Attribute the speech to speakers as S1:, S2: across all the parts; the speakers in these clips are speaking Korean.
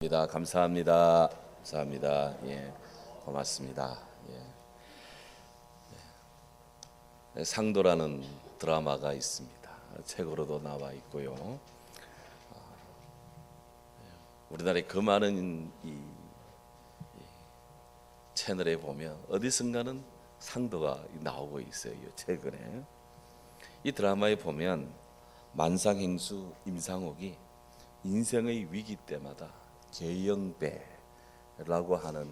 S1: 감사합니다. 감사합니다. 예, 고맙습니다. 상도라는 드라마가 있습니다. 책으로도 나와 있고요. 우리나라의 그 많은 이 채널에 보면 어디선가는 상도가 나오고 있어요. 최근에 이 드라마에 보면 만상행수 임상옥이 인생의 위기 때마다 계영배라고 하는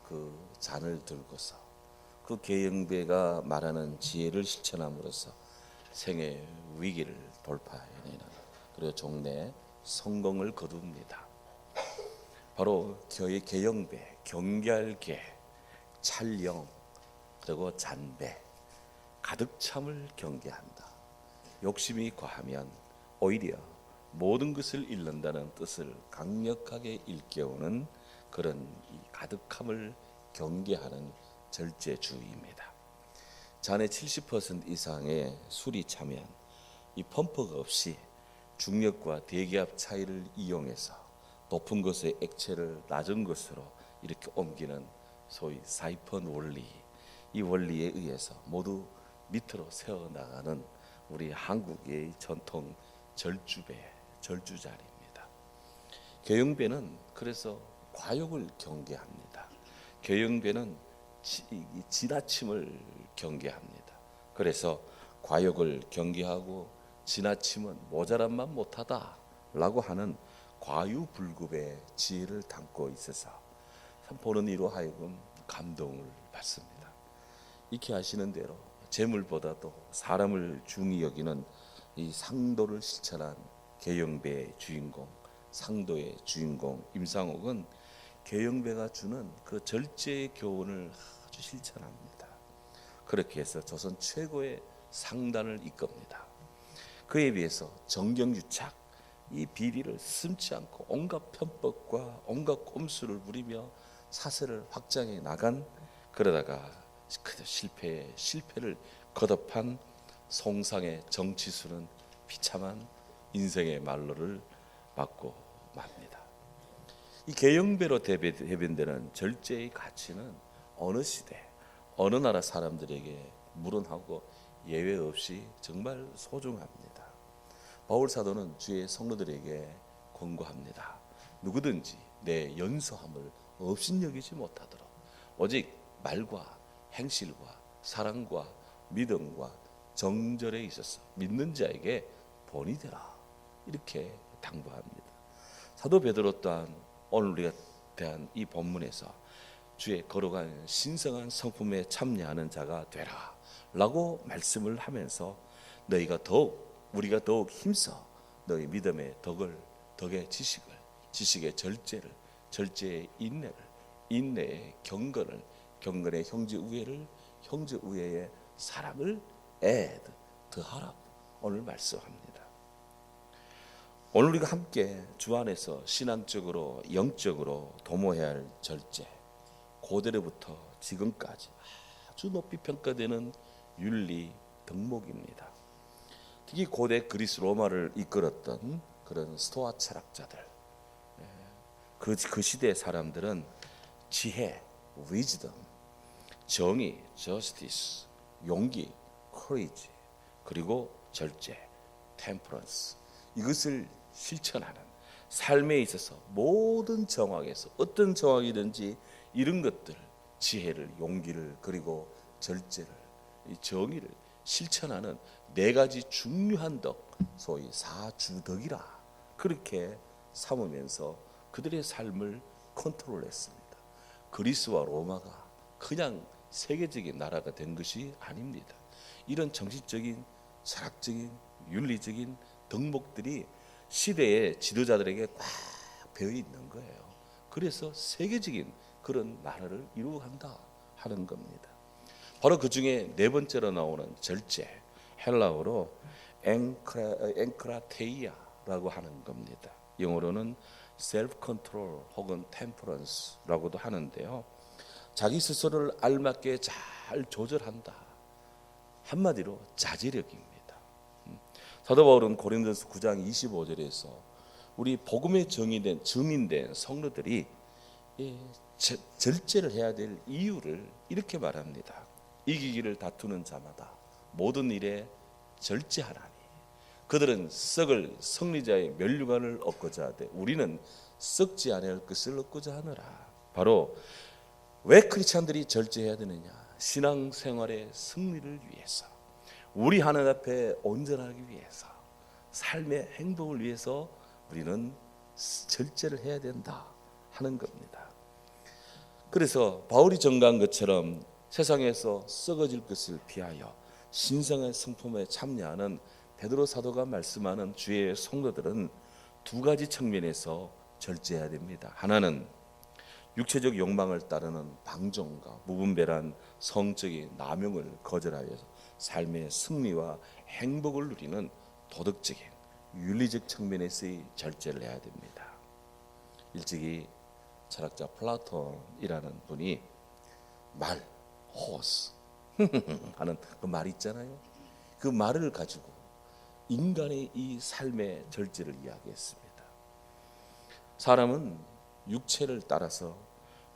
S1: 그 잔을 들고서 그 계영배가 말하는 지혜를 실천함으로써 생의 위기를 돌파해내는, 그리고 종래 성공을 거둡니다. 바로 계영배, 경계할 계, 찰영, 그리고 잔배, 가득 참을 경계한다. 욕심이 과하면 오히려 모든 것을 잃는다는 뜻을 강력하게 일깨우는 그런 이 가득함을 경계하는 절제주의입니다. 잔의 70% 이상의 술이 차면 이 펌프가 없이 중력과 대기압 차이를 이용해서 높은 곳의 액체를 낮은 곳으로 이렇게 옮기는 소위 사이펀 원리, 이 원리에 의해서 모두 밑으로 새어나가는 우리 한국의 전통 절주자리입니다. 계영배는 그래서 과욕을 경계합니다. 계영배는 지나침을 경계합니다. 그래서 과욕을 경계하고 지나침은 모자란만 못하다 라고 하는 과유불급의 지혜를 담고 있어서 참 보는 이로 하여금 감동을 받습니다. 익히 아시는 대로 재물보다도 사람을 중히 여기는 이 상도를 실천한 계영배의 주인공, 상도의 주인공 임상옥은 계영배가 주는 그 절제의 교훈을 아주 실천합니다. 그렇게 해서 조선 최고의 상단을 이끕니다. 그에 비해서 정경유착, 이 비리를 숨지 않고 온갖 편법과 온갖 꼼수를 부리며 사세를 확장해 나간, 그러다가 실패를 거듭한 송상의 정치수는 비참한 인생의 말로를 맞고 맙니다. 이 계영배로 대변되는 절제의 가치는 어느 시대, 어느 나라 사람들에게 무론하고 예외 없이 정말 소중합니다. 바울 사도는 주의 성도들에게 권고합니다. 누구든지 내 연소함을 업신여기지 못하도록 오직 말과 행실과 사랑과 믿음과 정절에 있어서 믿는 자에게 본이 되라, 이렇게 당부합니다. 사도 베드로 또한 오늘 우리가 대한 이 본문에서 주의 거룩한 신성한 성품에 참여하는 자가 되라 라고 말씀을 하면서 우리가 더욱 힘써 너희 믿음의 덕의 지식의 절제를, 절제의 인내의 경건의 형제 우애의 사랑을 더하라, 오늘 말씀합니다. 오늘 우리가 함께 주 안에서 신앙적으로 영적으로 도모해야 할 절제, 고대로부터 지금까지 아주 높이 평가되는 윤리 덕목입니다. 특히 고대 그리스 로마를 이끌었던 그런 스토아 철학자들, 그 시대의 사람들은 지혜, wisdom, 정의, justice, 용기, courage, 그리고 절제, temperance, 이것을 실천하는 삶에 있어서 모든 정황에서 어떤 정황이든지 이런 것들, 지혜를, 용기를, 그리고 절제를, 이 정의를 실천하는 네 가지 중요한 덕, 소위 사주덕이라 그렇게 삼으면서 그들의 삶을 컨트롤했습니다. 그리스와 로마가 그냥 세계적인 나라가 된 것이 아닙니다. 이런 정신적인, 철학적인, 윤리적인 덕목들이 시대의 지도자들에게 꽉 배어 있는 거예요. 그래서 세계적인 그런 나라를 이루어간다 하는 겁니다. 바로 그 중에 네 번째로 나오는 절제, 헬라어로 엔크라테이아라고 하는 겁니다. 영어로는 self control 혹은 temperance라고도 하는데요. 자기 스스로를 알맞게 잘 조절한다. 한마디로 자제력입니다. 사도 바울은 고린도서 9장 25절에서 우리 복음의 증인된 성도들이 절제를 해야 될 이유를 이렇게 말합니다. 이기기를 다투는 자마다 모든 일에 절제하라니 그들은 썩을 승리자의 면류관을 얻고자 하되 우리는 썩지 아니할 것을 얻고자 하노라. 바로 왜 크리스찬들이 절제해야 되느냐? 신앙생활의 승리를 위해서, 우리 하나님 앞에 온전하기 위해서, 삶의 행복을 위해서 우리는 절제를 해야 된다 하는 겁니다. 그래서 바울이 전가한 것처럼 세상에서 썩어질 것을 피하여 신성의 성품에 참여하는 베드로 사도가 말씀하는 주의 성도들은 두 가지 측면에서 절제해야 됩니다. 하나는 육체적 욕망을 따르는 방종과 무분별한 성적인 남용을 거절하여 삶의 승리와 행복을 누리는 도덕적인 윤리적 측면에서의 절제를 해야 됩니다. 일찍이 철학자 플라톤이라는 분이 말, 호스 하는 그 말이 있잖아요. 그 말을 가지고 인간의 이 삶의 절제를 이야기했습니다. 사람은 육체를 따라서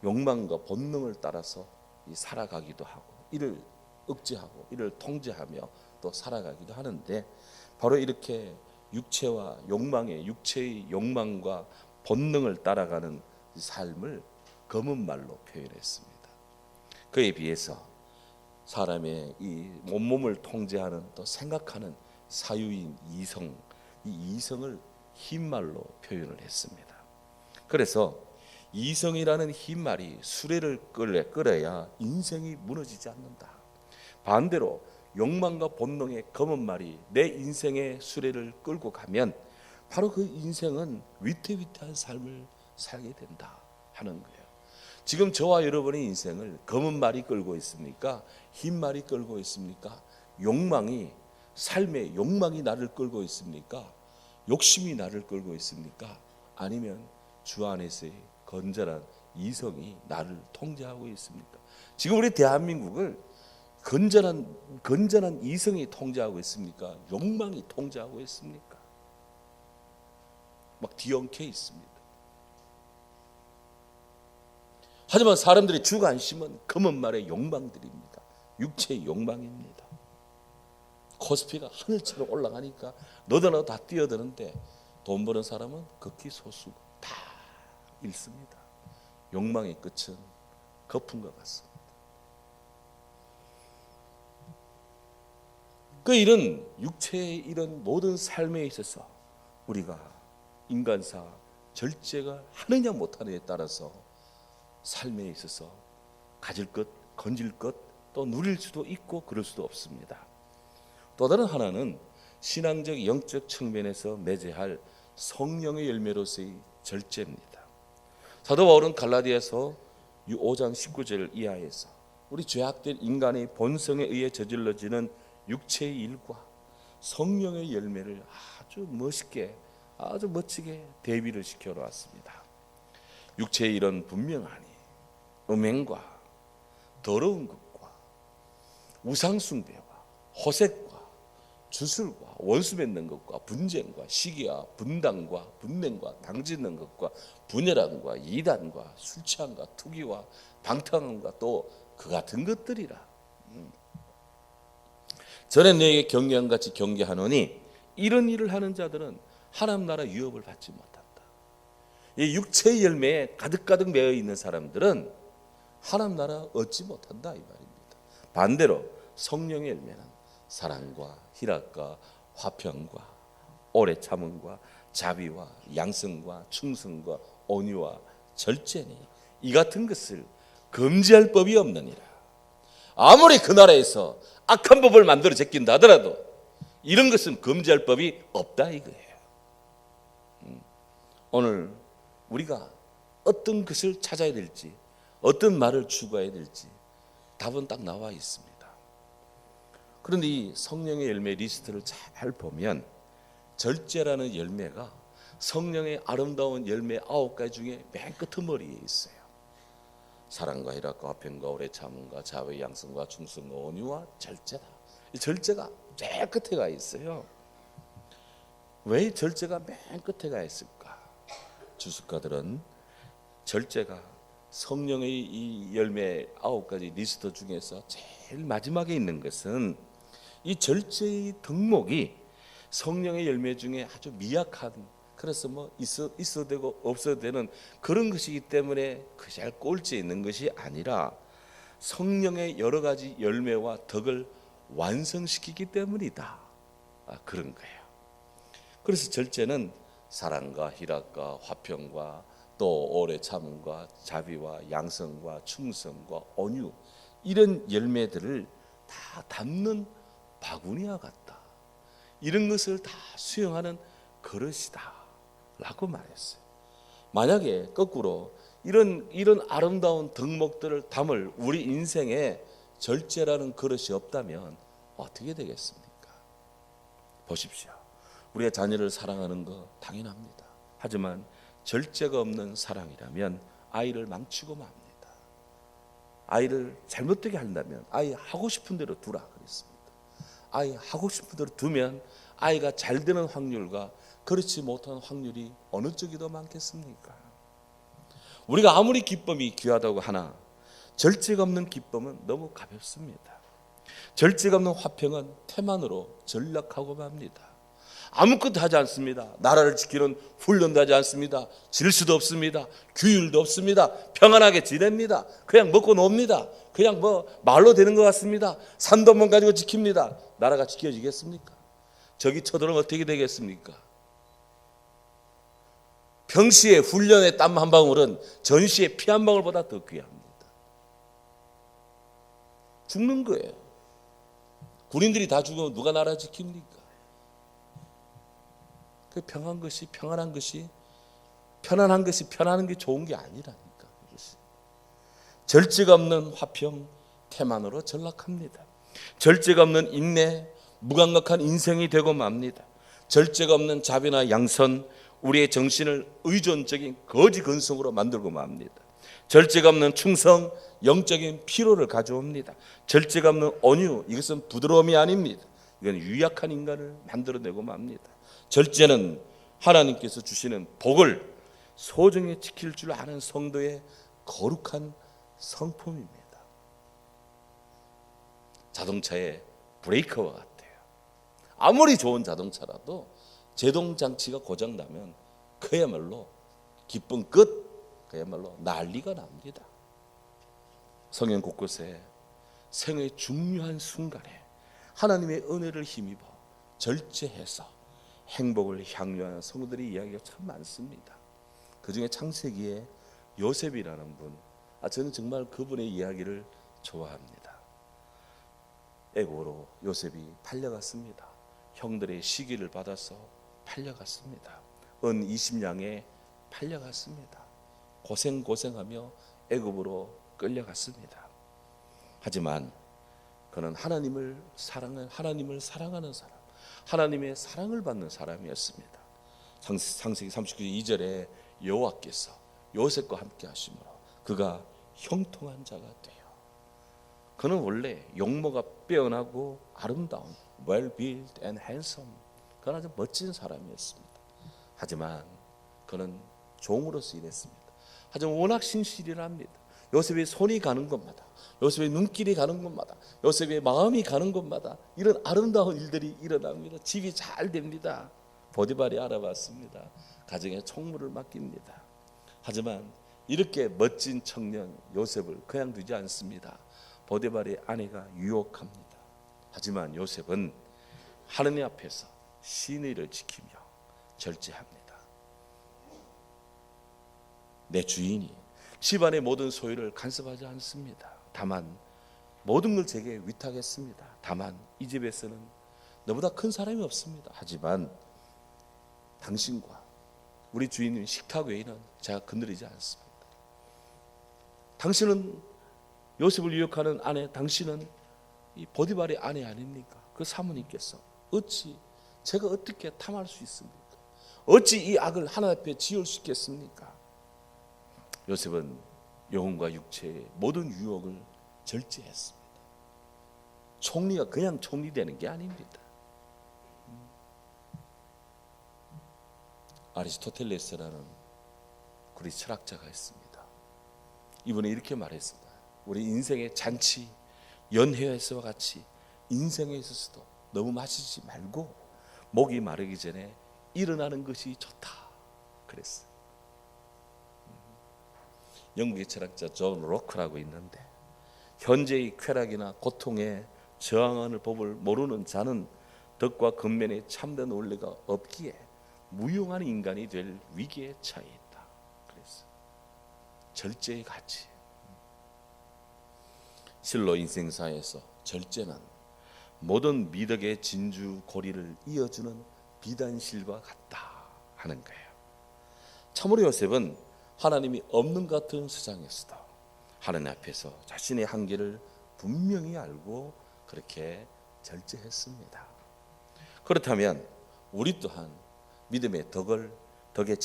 S1: 욕망과 본능을 따라서 살아가기도 하고 이를 억제하고 이를 통제하며 또 살아가기도 하는데, 바로 이렇게 육체와 육체의 욕망과 본능을 따라가는 삶을 검은 말로 표현했습니다. 그에 비해서 사람의 이 온몸을 통제하는 또 생각하는 사유인 이성, 이 이성을 흰 말로 표현을 했습니다. 그래서 이성이라는 흰 말이 수레를 끌어야 인생이 무너지지 않는다. 반대로 욕망과 본능의 검은 말이 내 인생의 수레를 끌고 가면 바로 그 인생은 위태위태한 삶을 살게 된다 하는 거예요. 지금 저와 여러분의 인생을 검은 말이 끌고 있습니까? 흰 말이 끌고 있습니까? 삶의 욕망이 나를 끌고 있습니까? 욕심이 나를 끌고 있습니까? 아니면 주 안에서의 건전한 이성이 나를 통제하고 있습니까? 지금 우리 대한민국을 건전한 이성이 통제하고 있습니까? 욕망이 통제하고 있습니까? 막 뒤엉켜 있습니다. 하지만 사람들의 주관심은 검은 말의 욕망들입니다. 육체의 욕망입니다. 코스피가 하늘처럼 올라가니까 너도 나도 다 뛰어드는데 돈 버는 사람은 극히 소수, 다 잃습니다. 욕망의 끝은 거품과 같습니다. 그 이런 육체의 이런 모든 삶에 있어서 우리가 인간사 절제가 하느냐 못하느냐에 따라서 삶에 있어서 가질 것, 건질 것, 또 누릴 수도 있고 그럴 수도 없습니다. 또 다른 하나는 신앙적 영적 측면에서 맺어야 할 성령의 열매로서의 절제입니다. 사도 바울은 갈라디아서 5장 19절 이하에서 우리 죄악된 인간의 본성에 의해 저질러지는 육체의 일과 성령의 열매를 아주 멋있게, 아주 멋지게 대비를 시켜 놓았습니다. 육체의 일은 분명하니 음행과 더러운 것과 우상숭배와 호색과 주술과 원수 맺는 것과 분쟁과 시기와 분당과 분냉과 당짓는 것과 분열함과 이단과 술 취함과 투기와 방탕함과 또 그 같은 것들이라. 전에 너에게 경계한 같이 경계하노니 이런 일을 하는 자들은 하나님 나라 유업을 받지 못한다. 이 육체의 열매에 가득가득 매여 있는 사람들은 하나님 나라 얻지 못한다 이 말입니다. 반대로 성령의 열매는 사랑과 희락과 화평과 오래 참음과 자비와 양성과 충성과 온유와 절제니 이 같은 것을 금지할 법이 없느니라. 아무리 그 나라에서 악한 법을 만들어 제낀다 하더라도 이런 것은 금지할 법이 없다 이거예요. 오늘 우리가 어떤 것을 찾아야 될지, 어떤 말을 추구해야 될지 답은 딱 나와 있습니다. 그런데 이 성령의 열매 리스트를 잘 보면 절제라는 열매가 성령의 아름다운 열매 9가지 중에 맨 끄트머리에 있어요. 사랑과 희락과 화평과 오래 참음과 자비 양성과 충성과 온유와 절제다. 이 절제가 제일 끝에 가 있어요. 왜 절제가 맨 끝에 가 있을까? 주석가들은 절제가 성령의 이 열매 9가지 리스트 중에서 제일 마지막에 있는 것은 이 절제의 덕목이 성령의 열매 중에 아주 미약한, 그래서 뭐 있어도 되고 없어도 되는 그런 것이기 때문에 그잘 꼴찌에 있는 것이 아니라 성령의 여러 가지 열매와 덕을 완성시키기 때문이다. 그런 거예요. 그래서 절제는 사랑과 희락과 화평과 또 오래 참음과 자비와 양성과 충성과 온유, 이런 열매들을 다 담는 바구니와 같다. 이런 것을 다 수용하는 그릇이다 라고 말했어요. 만약에 거꾸로 이런 아름다운 덕목들을 담을 우리 인생에 절제라는 그릇이 없다면 어떻게 되겠습니까? 보십시오. 우리가 자녀를 사랑하는 거 당연합니다. 하지만 절제가 없는 사랑이라면 아이를 망치고 맙니다. 아이를 잘못되게 한다면 아이 하고 싶은 대로 두라 그랬습니다. 아이 하고 싶은 대로 두면 아이가 잘 되는 확률과 그렇지 못한 확률이 어느 쪽이 더 많겠습니까? 우리가 아무리 기쁨이 귀하다고 하나 절제가 없는 기쁨은 너무 가볍습니다. 절제가 없는 화평은 태만으로 전락하고 맙니다. 아무것도 하지 않습니다. 나라를 지키는 훈련도 하지 않습니다. 질서도 없습니다. 규율도 없습니다. 평안하게 지냅니다. 그냥 먹고 놉니다. 그냥 뭐 말로 되는 것 같습니다. 산도만 가지고 지킵니다. 나라가 지켜지겠습니까? 적이 쳐들어오면 어떻게 되겠습니까? 평시에 훈련의 땀 한 방울은 전시의 피 한 방울보다 더 귀합니다. 죽는 거예요. 군인들이 다 죽으면 누가 나라 지킵니까? 그 편안한 것이 편안한 게 좋은 게 아니라니까. 절제가 없는 화평 태만으로 전락합니다. 절제가 없는 인내 무감각한 인생이 되고 맙니다. 절제가 없는 자비나 양선 우리의 정신을 의존적인 거지 근성으로 만들고 맙니다. 절제가 없는 충성 영적인 피로를 가져옵니다. 절제가 없는 온유 이것은 부드러움이 아닙니다. 이건 유약한 인간을 만들어내고 맙니다. 절제는 하나님께서 주시는 복을 소중히 지킬 줄 아는 성도의 거룩한 성품입니다. 자동차의 브레이크와 같아요. 아무리 좋은 자동차라도 제동장치가 고장나면 그야말로 기쁜 끝, 그야말로 난리가 납니다. 성경 곳곳에 생의 중요한 순간에 하나님의 은혜를 힘입어 절제해서 행복을 향유하는 성도들의 이야기가 참 많습니다. 그중에 창세기에 요셉이라는 분, 저는 정말 그분의 이야기를 좋아합니다. 애고로 요셉이 팔려갔습니다. 형들의 시기를 받아서 팔려갔습니다. 은 20냥에 팔려갔습니다. 고생하며 애굽으로 끌려갔습니다. 하지만 그는 하나님을 사랑하는 사람, 하나님의 사랑을 받는 사람이었습니다. 창세기 39장 2절에 여호와께서 요셉과 함께 하심으로 그가 형통한 자가 돼요. 그는 원래 용모가 빼어나고 아름다운 well built and handsome, 그는 아주 멋진 사람이었습니다. 하지만 그는 종으로서 일했습니다. 하지만 워낙 신실이랍니다. 요셉의 손이 가는 곳마다, 요셉의 눈길이 가는 곳마다, 요셉의 마음이 가는 곳마다 이런 아름다운 일들이 일어납니다. 집이 잘 됩니다. 보디발이 알아봤습니다. 가정에 총무를 맡깁니다. 하지만 이렇게 멋진 청년 요셉을 그냥 두지 않습니다. 보디발의 아내가 유혹합니다. 하지만 요셉은 하느님 앞에서 신의를 지키며 절제합니다. 내 주인이 집안의 모든 소유를 간섭하지 않습니다. 다만 모든 걸 제게 위탁했습니다. 다만 이 집에서는 너보다 큰 사람이 없습니다. 하지만 당신과 우리 주인님 식탁 외에는 제가 건드리지 않습니다. 당신은 요셉을 유혹하는 아내, 당신은 이 보디발의 아내 아닙니까? 그 사모님께서 제가 어떻게 탐할 수 있습니까? 어찌 이 악을 하나님 앞에 지을 수 있겠습니까? 요셉은 영혼과 육체의 모든 유혹을 절제했습니다. 총리가 그냥 총리되는 게 아닙니다. 아리스토텔레스라는 그리 철학자가 있습니다. 이분이 이렇게 말했습니다. 우리 인생의 잔치, 연회에서와 같이 인생에 있어서도 너무 마시지 말고 목이 마르기 전에 일어나는 것이 좋다 그랬어요. 영국의 철학자 존 로크라고 있는데, 현재의 쾌락이나 고통에 저항하는 법을 모르는 자는 덕과 근면에 참된 원리가 없기에 무용한 인간이 될 위기에 처해 있다 그랬어요. 절제의 가치. 실로 인생사에서 절제는 모든 미덕의 진주 고리를 이어주는 비단실과 같다 하는 거예요. 참으로 요셉은 하나님이 없는 것 같은 세상에서도 하나님 앞에서 자신의 한계를 분명히 알고 그렇게 절제했습니다. 그렇다면 우리 또한 믿음의 덕의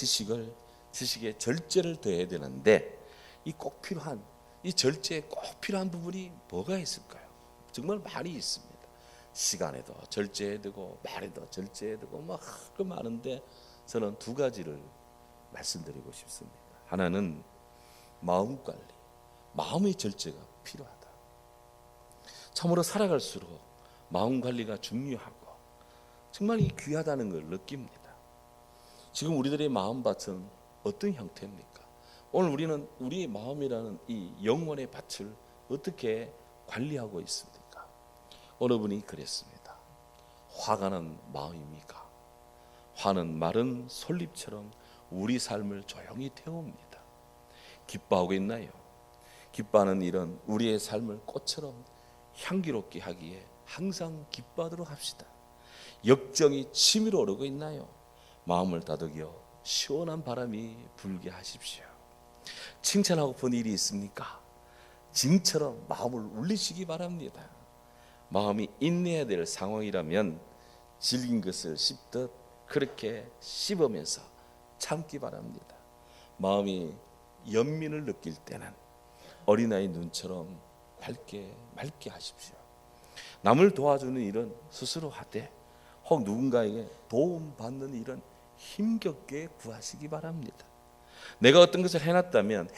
S1: 지식의 절제를 더해야 되는데, 이 절제에 꼭 필요한 부분이 뭐가 있을까요? 정말 많이 있습니다. 시간에도 절제해야 되고, 말에도 절제해야 되고, 막 많은데 저는 두 가지를 말씀드리고 싶습니다. 하나는 마음 관리, 마음의 절제가 필요하다. 참으로 살아갈수록 마음 관리가 중요하고 정말 이 귀하다는 걸 느낍니다. 지금 우리들의 마음밭은 어떤 형태입니까? 오늘 우리는 우리의 마음이라는 이 영혼의 밭을 어떻게 관리하고 있습니까? 어느 분이 그랬습니다. 화가 난 마음입니까? 화는 마른 솔잎처럼 우리 삶을 조용히 태웁니다. 기뻐하고 있나요? 기뻐하는 일은 우리의 삶을 꽃처럼 향기롭게 하기에 항상 기뻐하도록 합시다. 역정이 치밀어 오르고 있나요? 마음을 다독여 시원한 바람이 불게 하십시오. 칭찬하고픈 일이 있습니까? 징처럼 마음을 울리시기 바랍니다. 마음이 인내해야 될 상황이라면 질긴 것을 씹듯 그렇게 씹으면서 참기 바랍니다. 마음이 연민을 느낄 때는 어린아이 눈처럼 맑게 하십시오. 남을 도와주는 일은 스스로 하되, 혹 누군가에게 도움받는 일은 힘겹게 구하시기 바랍니다. 내가 어떤 것을 해냈다면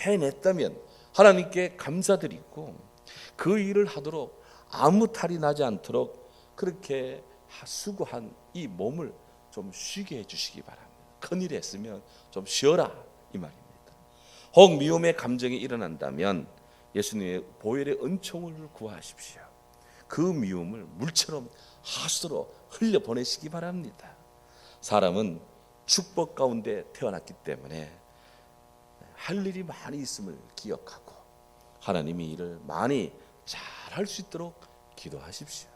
S1: 하나님께 감사드리고 그 일을 하도록 아무 탈이 나지 않도록 그렇게 수고한 이 몸을 좀 쉬게 해주시기 바랍니다. 큰일 했으면 좀 쉬어라 이 말입니다. 혹 미움의 감정이 일어난다면 예수님의 보혈의 은총을 구하십시오. 그 미움을 물처럼 하수로 흘려보내시기 바랍니다. 사람은 축복 가운데 태어났기 때문에 할 일이 많이 있음을 기억하고 하나님이 일을 많이 잘할 수 있도록 기도하십시오.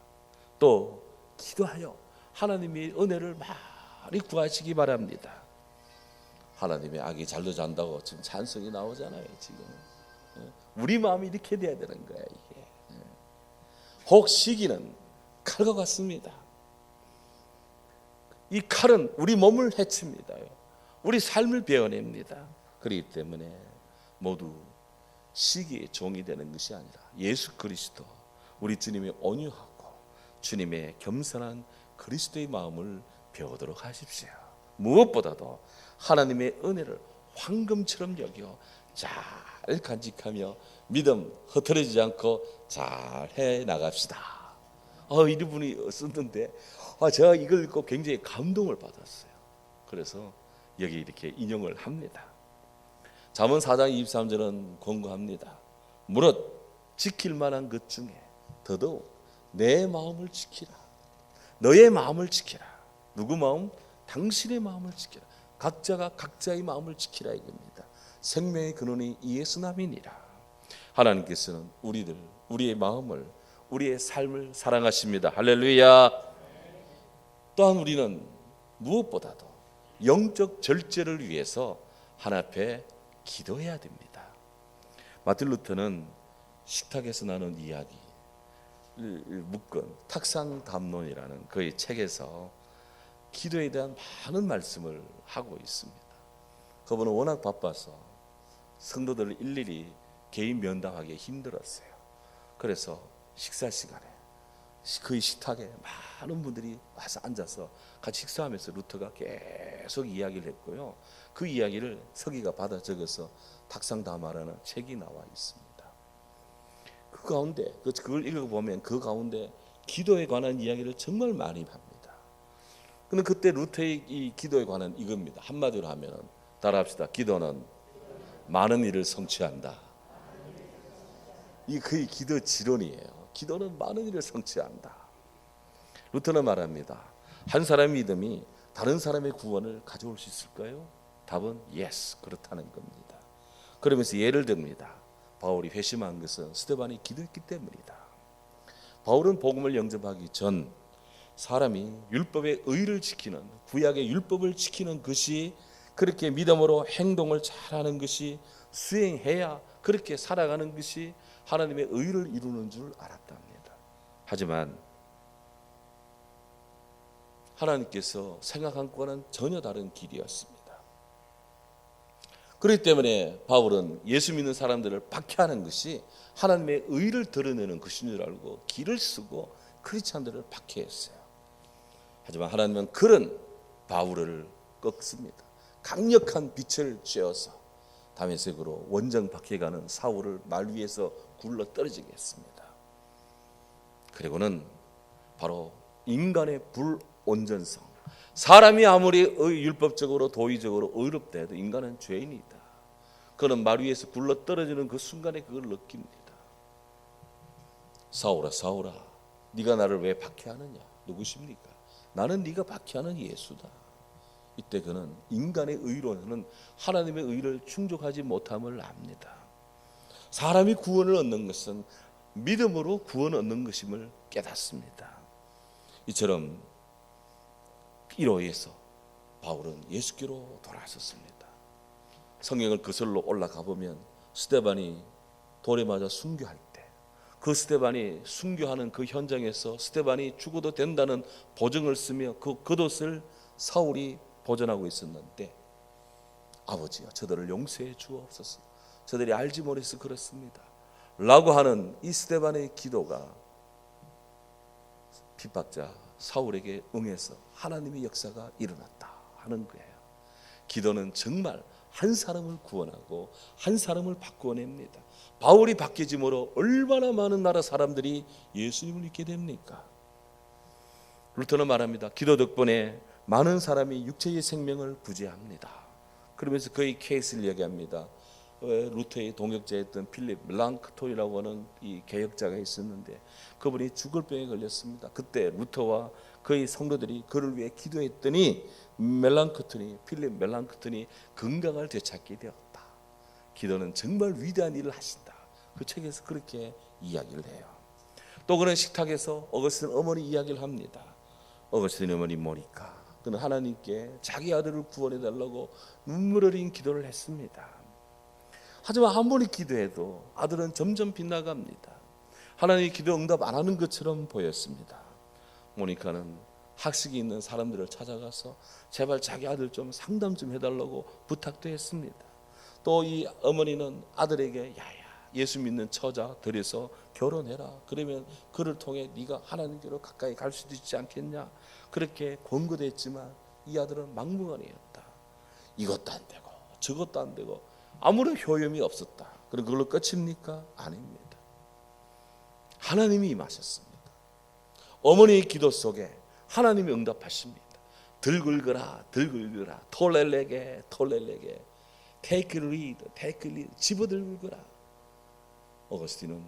S1: 또 기도하여 하나님의 은혜를 많이 구하시기 바랍니다. 하나님의 아기 잘도 잔다고 지금 찬송이 나오잖아요. 지금 우리 마음이 이렇게 돼야 되는 거야. 이게 혹 시기는 칼과 같습니다. 이 칼은 우리 몸을 해칩니다. 우리 삶을 베어냅니다. 그렇기 때문에 모두 시기의 종이 되는 것이 아니라 예수 그리스도, 우리 주님의 온유하고 주님의 겸손한 그리스도의 마음을 배우도록 하십시오. 무엇보다도 하나님의 은혜를 황금처럼 여겨 잘 간직하며 믿음 흐트러지지 않고 잘 해나갑시다. 이분이 썼는데 제가 이걸 읽고 굉장히 감동을 받았어요. 그래서 여기 이렇게 인용을 합니다. 잠언 4장 23절은 권고합니다. 무릇 지킬 만한 것 중에 더더욱 내 마음을 지키라. 너의 마음을 지키라. 누구 마음? 당신의 마음을 지키라. 각자가 각자의 마음을 지키라 이겁니다. 생명의 근원이 예수남이니라. 하나님께서는 우리의 마음을, 우리의 삶을 사랑하십니다. 할렐루야. 또한 우리는 무엇보다도 영적 절제를 위해서 하나님 앞에 기도해야 됩니다. 마틴 루터는 식탁에서 나눈 이야기를 묶은 탁상담론이라는 그의 책에서 기도에 대한 많은 말씀을 하고 있습니다. 그분은 워낙 바빠서 성도들을 일일이 개인 면담하기 힘들었어요. 그래서 식사 시간에 그 식탁에 많은 분들이 와서 앉아서 같이 식사하면서 루터가 계속 이야기를 했고요. 그 이야기를 서기가 받아 적어서 탁상다마라는 책이 나와 있습니다. 그 가운데 그걸 읽어보면 그 가운데 기도에 관한 이야기를 정말 많이 합니다. 근데 그때 루터의 이 기도에 관한 이겁니다. 한마디로 하면 따라합시다. 기도는 많은 일을 성취한다. 이게 거의 기도 지론이에요. 기도는 많은 일을 성취한다. 루터는 말합니다. 한 사람의 믿음이 다른 사람의 구원을 가져올 수 있을까요? 답은 yes, 그렇다는 겁니다. 그러면서 예를 듭니다. 바울이 회심한 것은 스데반이 기도했기 때문이다. 바울은 복음을 영접하기 전 사람이 율법의 의를 지키는, 구약의 율법을 지키는 것이, 그렇게 믿음으로 행동을 잘하는 것이, 수행해야 그렇게 살아가는 것이 하나님의 의를 이루는 줄 알았답니다. 하지만 하나님께서 생각한 것과는 전혀 다른 길이었습니다. 그렇기 때문에 바울은 예수 믿는 사람들을 박해하는 것이 하나님의 의를 드러내는 것인 줄 알고 길을 쓰고 크리스찬들을 박해했어요. 하지만 하나님은 그런 바울을 꺾습니다. 강력한 빛을 쬐어서 다메섹으로 원정 박해가는 사울을 말 위에서 굴러 떨어지게 했습니다. 그리고는 바로 인간의 불온전성, 사람이 아무리 율법적으로 도의적으로 의롭다 해도 인간은 죄인이다. 그는 말 위에서 굴러 떨어지는 그 순간에 그걸 느낍니다. 사울아 사울아, 네가 나를 왜 박해하느냐? 누구십니까? 나는 네가 박해하는 예수다. 이때 그는 인간의 의로는 하나님의 의를 충족하지 못함을 압니다. 사람이 구원을 얻는 것은 믿음으로 구원을 얻는 것임을 깨닫습니다. 이처럼 이로 인해서 바울은 예수께로 돌아섰습니다. 성경을 거슬러 올라가 보면 스데반이 돌에 맞아 순교할 때, 그 스데반이 순교하는 그 현장에서 스데반이 죽어도 된다는 보증을 쓰며 그 겉옷을 사울이 보존하고 있었는데, 아버지여 저들을 용서해 주옵소서, 저들이 알지 못해서 그렇습니다 라고 하는 이 스데반의 기도가 핍박자 사울에게 응해서 하나님의 역사가 일어났다 하는 거예요. 기도는 정말 한 사람을 구원하고 한 사람을 바꾸어냅니다. 바울이 바뀌어짐으로 얼마나 많은 나라 사람들이 예수님을 믿게 됩니까? 루터는 말합니다. 기도 덕분에 많은 사람이 육체의 생명을 부재합니다. 그러면서 그의 케이스를 얘기합니다. 루터의 동역자였던 필립 멜랑크톤이라고 하는 이 개혁자가 있었는데 그분이 죽을 병에 걸렸습니다. 그때 루터와 그의 성도들이 그를 위해 기도했더니 필립 멜랑크톤이 건강을 되찾게 되었다. 기도는 정말 위대한 일을 하신다. 그 책에서 그렇게 이야기를 해요. 또 그는 식탁에서 어거스틴 어머니 이야기를 합니다. 어거스틴 어머니 모니카, 그는 하나님께 자기 아들을 구원해 달라고 눈물 흘린 기도를 했습니다. 하지만 아무리 기도해도 아들은 점점 빗나갑니다. 하나님이 기도 응답 안 하는 것처럼 보였습니다. 모니카는 학식이 있는 사람들을 찾아가서 제발 자기 아들 좀 상담 좀 해달라고 부탁도 했습니다. 또 이 어머니는 아들에게 야야 예수 믿는 처자 들여서 결혼해라. 그러면 그를 통해 네가 하나님께로 가까이 갈 수도 있지 않겠냐. 그렇게 권고도 했지만 이 아들은 막무가내였다. 이것도 안 되고 저것도 안 되고 아무런 효험이 없었다. 그럼 그걸로 끝입니까? 아닙니다. 하나님이 임하셨습니다. 어머니의 기도 속에 하나님이 응답하십니다. 들 긁어라 톨렐레게 take a read 집어들 긁어라. 어거스틴은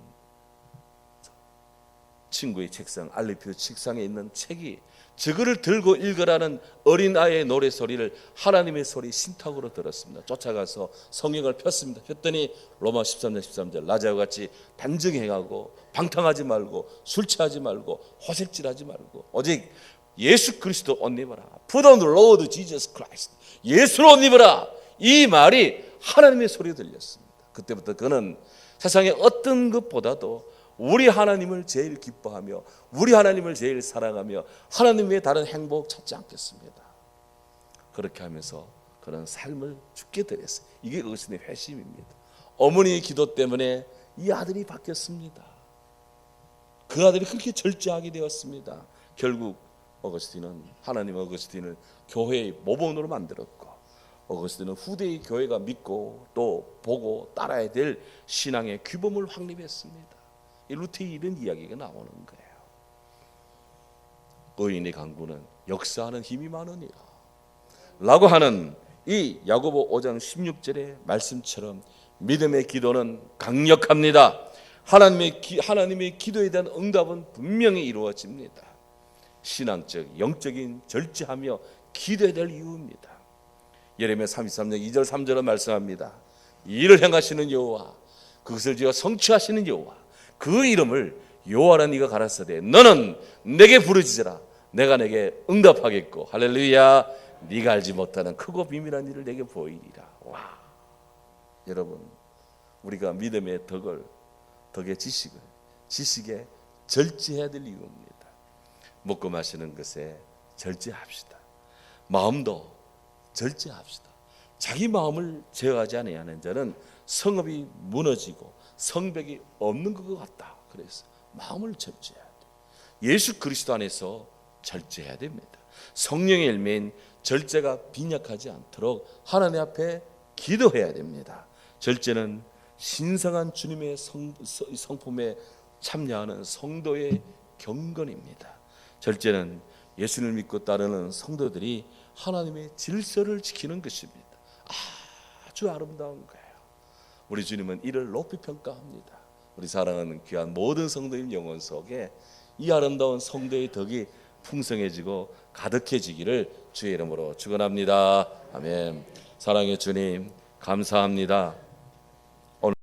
S1: 친구의 책상 알리피오 책상에 있는 책이 저거를 들고 읽으라는 어린아이의 노래소리를 하나님의 소리 신탁으로 들었습니다. 쫓아가서 성경을 폈습니다. 폈더니 로마 13장 13절 라자와 같이 단정해가고 방탕하지 말고 술 취하지 말고 호색질하지 말고 오직 예수 그리스도 옷 입어라. Put on the Lord Jesus Christ. 예수를 옷 입어라. 이 말이 하나님의 소리가 들렸습니다. 그때부터 그는 세상의 어떤 것보다도 우리 하나님을 제일 기뻐하며 우리 하나님을 제일 사랑하며 하나님 외에 다른 행복 찾지 않겠습니다. 그렇게 하면서 그런 삶을 죽게 드렸어요. 이게 어르신의 회심입니다. 어머니의 기도 때문에 이 아들이 바뀌었습니다. 그 아들이 그렇게 절제하게 되었습니다. 결국 하나님 어거스틴을 교회의 모범으로 만들었고, 어거스틴은 후대의 교회가 믿고 또 보고 따라야 될 신앙의 규범을 확립했습니다. 이 루테의 이런 이야기가 나오는 거예요. 의인의 강구는 역사하는 힘이 많으니라 라고 하는 이 야고보 5장 16절의 말씀처럼 믿음의 기도는 강력합니다. 하나님의 기도에 대한 응답은 분명히 이루어집니다. 신앙적, 영적인 절제하며 기도해야 될 이유입니다. 예레미야 33장 2절 3절은 말씀합니다. 이를 행하시는 여호와, 그것을 지어 성취하시는 여호와, 그 이름을 여호와라 네가 가라사대 너는 내게 부르짖으라 내가 내게 응답하겠고, 할렐루야, 네가 알지 못하는 크고 비밀한 일을 내게 보이리라. 와, 여러분, 우리가 믿음의 덕의 지식에 절제해야 될 이유입니다. 먹고 마시는 것에 절제합시다. 마음도 절제합시다. 자기 마음을 제어하지 아니하는 자는 성읍이 무너지고 성벽이 없는 것 같다. 그래서 마음을 절제해야 돼요. 예수 그리스도 안에서 절제해야 됩니다. 성령의 열매인 절제가 빈약하지 않도록 하나님 앞에 기도해야 됩니다. 절제는 신성한 주님의 성품에 참여하는 성도의 경건입니다. 절제는 예수를 믿고 따르는 성도들이 하나님의 질서를 지키는 것입니다. 아주 아름다운 거예요. 우리 주님은 이를 높이 평가합니다. 우리 사랑하는 귀한 모든 성도인 영혼 속에 이 아름다운 성도의 덕이 풍성해지고 가득해지기를 주의 이름으로 축원합니다. 아멘. 사랑의 주님, 감사합니다.